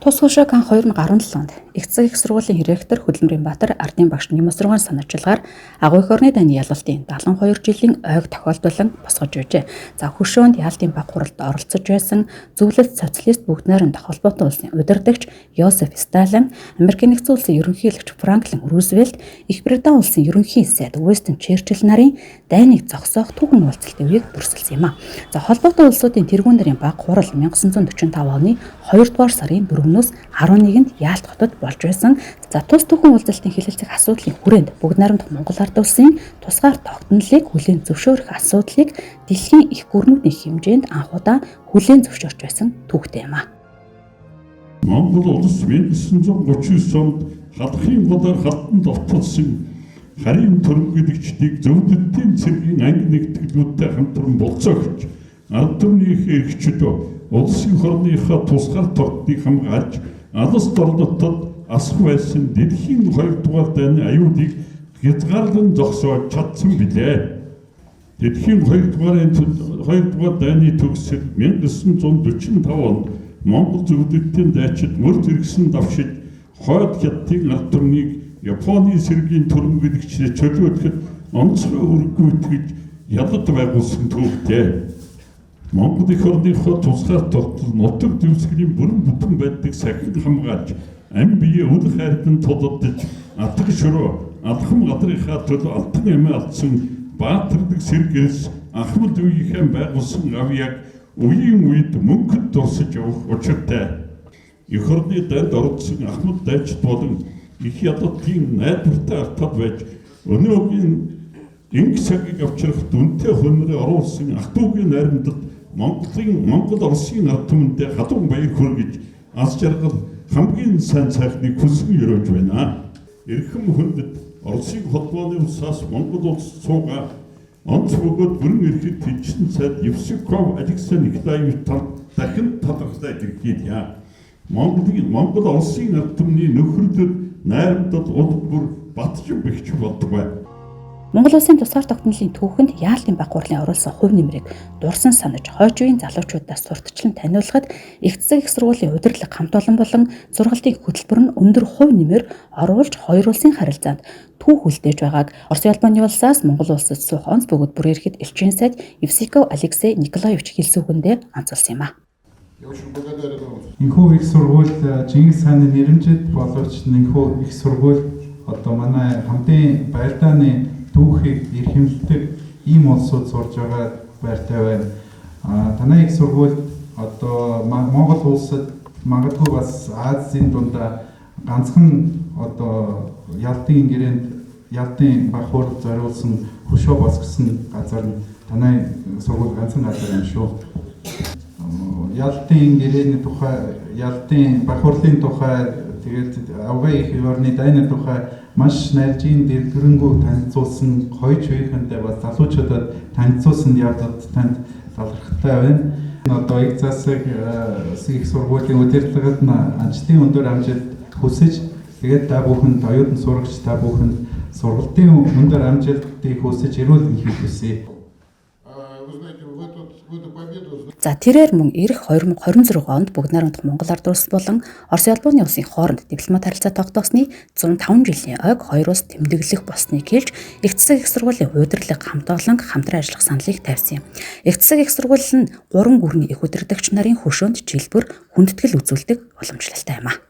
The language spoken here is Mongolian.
Тус хошоог анх 2017 онд Их сургуулийн ректор Хөдөлмөрийн Баатар Ардын багш Нэмосрогын санаачлалгаар агуу их орны дайны ялгалтын 72 жилийн ойг тохиолдуулан босгож байжээ. За хөшөөнд яалтын баг хуралд оролцож байсан зөвлөлт социалист бүгд найрамдах холбоотой улсын удирдагч Йозеф Сталин, Америкийн нэгдсэн улсын ерөнхийлөгч Франклин Рузвельт, Их Британи улсын ерөнхий сайд Уинстон Черчилль нарын дайныг зогсоох түүхэн уулзалтын үеийг дүрсэлсэн юм а. За холбоотой улсуудын тэргүүн нарын баг хурал 1945 оны 2 дугаар сарын 4-өөс 11-нд Яалт хотод болж байсан. За тус түүхэн уулзалтын хэлэлцэх асуудлын хүрээнд бүгд найрамдах Монгол Ард улсын тусгаар тогтнолыг хүлээн зөвшөөрөх асуудлыг дэлхийн их гүрнүүдийн хэмжээнд анхудаа хүлээн зөвшөөрч байсан түүхтэй юм а. Монгол улс 1939 онд халахын голоор хатанд авталсан харийн төрөмгөлөгчдийг зөвлөлтийн цэргийн анги нэгтгэлүүдтэй хамтран болцоогч ард түмнийх эрхчид улсын хорныхоо тусгаар тогтныг хамгаалж алс дорлотод асах байсан дэлхийн 2 дугаар дайны аюулыг хязгаарлан зогсоож чадсан билээ. Дэлхийн 2 дугаар дайны төгсөл 1945 онд Монгол зөвлөлтийн дайчид мөр зэрэгсэн давшиж хойд хятадын ард түмнийг Японы сэргийн төрөмгөлөгчдөд чөлөөтлөхөд онцгой өргүйтгэж ялалт байгуулсан түүхтэй. Монгол их орныхоо тусгаар тогтол нутаг дэвсгэрийн бүрэн бүтэн байдгийг сахин хамгаалж ам бие үл хайрдан тулдаж атгах шөрөө алхам гадрынхаа төлөө алтан эмээ алдсан баатардаг сэргээс Ахмад үеийнхэн байгуулсан авьяаг үеийн үед мөнхөд дурсаж явах учиртай. Их орны дайнд оролцсон Ахмад дайчид болон их ядалтын найдвартай артад байж өнөөгийн инг цагийг авчрах дүнтэй хөнөөрөө оруулсан ах дүүгийн найрамдад Монгол Оросын ард түмэндээ хадуун баяр хүргэж аз жаргал хамгийн сайн сайхныг хүсгэн өрөөж байна. Эрхэм хүндэт Оросын холбооны улсаас Монгол улс суугаа онц бөгөөд бүрэн эрхэд тэжсэн сайд Евсюков Алексей Николаевич дахин талархлаа илэрхийлье. Монгол Оросын ард түмний нөхөрлөд найрамдал улбар батчин бэгч болдгоо. Монгол улсын тусгаар тогтнолын түүхэнд яалтын баг хурлын оруулсан хувь нэмрийг дурсан санаж хойч үеийн залуучуудаас сурталчлан таниулахад их сургуулийн удирдлага хамт олон болон сургалтын хөтөлбөр нь өндөр хувь нэмэр оруулж хоёр улсын харилцаанд түүх үлдээж байгааг Орос улбаны улсаас Монгол улсад суух онц бөгөөд бүр ирэхэд элчин сайд Евсюков Алексей Николаевич хэлсэн үгэндээ онцолсон юм а. Энэхүү их сургууль Чингис хааны нэрэмжит боловч энэхүү их сургууль одоо манай хамтын баярдааны түүхийг эрхэмлдэг ийм улсууд сурж байгаа байртай байна. Танай их сургууль одоо Монгол улсад магадгүй бас Азийн дундаа ганцхан одоо ялтын гэрээнд ялтын баг хурал зориулсан хөшөө босгосон газар нь танай сургууль ганцхан газар юм шүү. Ялтын гэрээний тухай, ялтын баг хурлын тухай, тэгээд авгай их орны дайны тухай маш найржийн дэлгэрэнгүй танилцуулсан хоёр үеийнхэнтэй бас залуучуудад танилцуулсан явдал танд талархтай байна. Одоо их засаг их сургуулийн удирдлагад ажлын өндөр амжилт хүсэж тэгээд та бүхэнд оюутан сурагч та бүхэнд сургалтын өндөр амжилтыг хүсэж эрүүл мэндийг хүсье. За тэрээр мөн ирэх 2026 онд бүгд найрамдах Монгол Ард улс болон Орос улбаны улсын хооронд дипломат харилцаа тогтоосны 105 жилийн ойг хоёр улс тэмдэглэх болсныг хэлж их сургуулийн удирдлага хамт олон хамтран ажиллах саналыг тавьсан юм. Их сургууль нь 3 гүрний их удирдагч нарын хөшөөнд жилбэр хүндэтгэл үзүүлдэг уламжлалтай юм а.